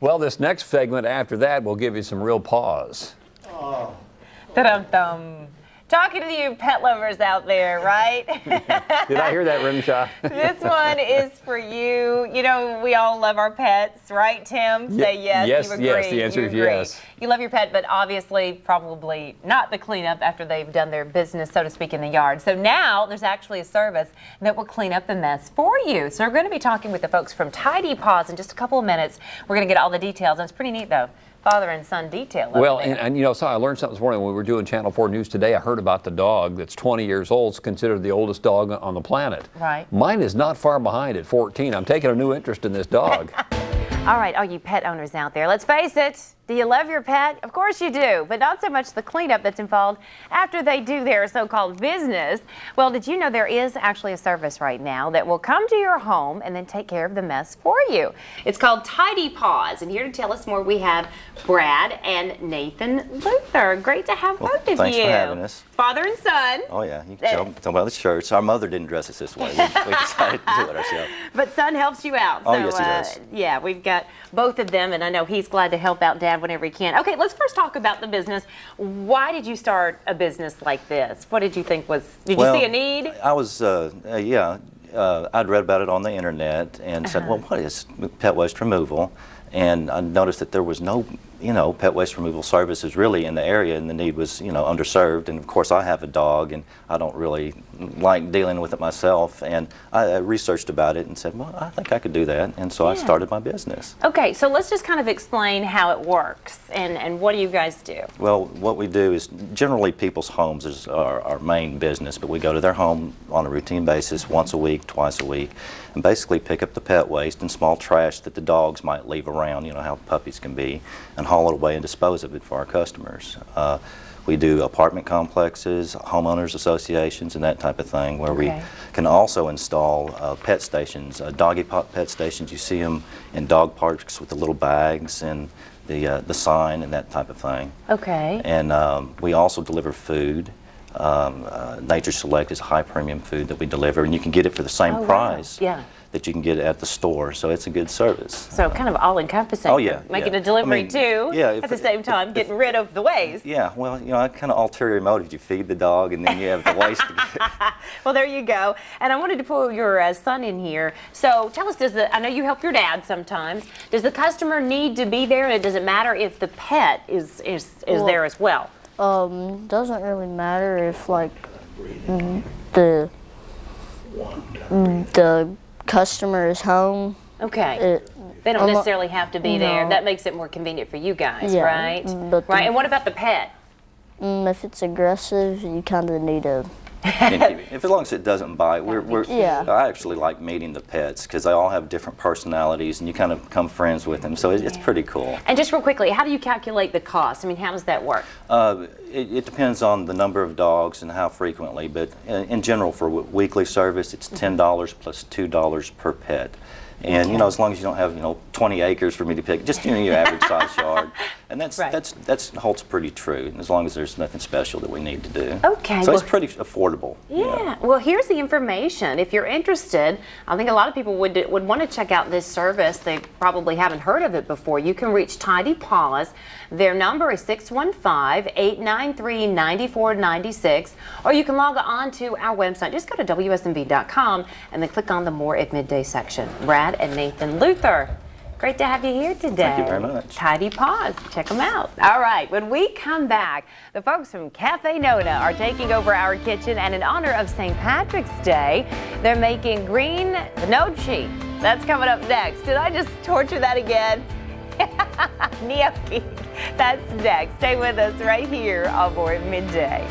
Well, this next segment after that will give you some real pause. Ta-dum-dum. Talking to you pet lovers out there, right? Did I hear that rim shot? This one is for you. You know, we all love our pets, right, Tim? Say yes. Yes, you agree. yes, the answer is yes. You love your pet, but obviously probably not the cleanup after they've done their business, so to speak, in the yard. So now there's actually a service that will clean up the mess for you. So we're going to be talking with the folks from Tidy Paws in just a couple of minutes. We're going to get all the details, and it's pretty neat, though. Father and son detail. Well, and you know, so I learned something this morning when we were doing Channel 4 News today. I heard about the dog that's 20 years old. It's considered the oldest dog on the planet. Right. Mine is not far behind at 14. I'm taking a new interest in this dog. All right, all you pet owners out there, let's face it. Do you love your pet? Of course you do, but not so much the cleanup that's involved after they do their so-called business. Well, did you know there is actually a service right now that will come to your home and then take care of the mess for you? It's called Tidy Paws, and here to tell us more we have Brad and Nathan Luther. Great to have both of you. Thanks for having us. Father and son. Oh yeah, you can tell by the shirts. Our mother didn't dress us this way. We decided to do it ourselves. But son helps you out. Oh, so, yes, he does. Yeah, we've got both of them, and I know he's glad to help out Dad whenever he can. Okay, let's first talk about the business. Why did you start a business like this? What did you think was, did you see a need? I was, I'd read about it on the internet and said, well, what is pet waste removal? And I noticed that there was no, pet waste removal services really in the area, and the need was, underserved. And of course, I have a dog, and I don't really like dealing with it myself. And I researched about it and said, well, I think I could do that. And so I started my business. Okay, so let's just kind of explain how it works, and what do you guys do? Well, what we do is generally people's homes is our main business, but we go to their home on a routine basis once a week, twice a week, and basically pick up the pet waste and small trash that the dogs might leave around, how puppies can be, and haul it away and dispose of it for our customers. We do apartment complexes, homeowners associations, and that type of thing, where we can also install pet stations, doggy pet stations. You see them in dog parks with the little bags and the sign and that type of thing. Okay. And we also deliver food. Nature Select is high premium food that we deliver, and you can get it for the same price that you can get at the store, so it's a good service. So kind of all-encompassing. Oh yeah. Making a delivery too, at the same time getting rid of the waste. Yeah, well, kind of ulterior motive. You feed the dog and then you have the waste. Well, there you go. And I wanted to pull your son in here. So tell us, I know you help your dad sometimes. Does the customer need to be there, and it doesn't matter if the pet is there as well? Doesn't really matter if the customer is home. Okay. They don't necessarily have to be there. That makes it more convenient for you guys, right? Right. And what about the pet? If it's aggressive, you kind of need a... If as long as it doesn't bite, I actually like meeting the pets because they all have different personalities, and you kind of become friends with them, so it's pretty cool. And just real quickly, how do you calculate the cost? I mean, how does that work? It depends on the number of dogs and how frequently, but in general for weekly service, it's $10 plus $2 per pet. And as long as you don't have 20 acres for me to pick, just your average size yard, and that holds pretty true. As long as there's nothing special that we need to do. Okay. So it's pretty affordable. Yeah. Well, here's the information. If you're interested, I think a lot of people would want to check out this service. They probably haven't heard of it before. You can reach Tidy Paws. Their number is 615-893-9496, or you can log on to our website. Just go to WSMV.com and then click on the More at Midday section. Brad and Nathan Luther, great to have you here today. Thank you very much. Tidy Paws, check them out. All right, when we come back, the folks from Cafe Nona are taking over our kitchen, and in honor of St. Patrick's Day, they're making green gnocchi. That's coming up next. Did I just torture that again? Gnocchi. That's next. Stay with us right here on More at Midday.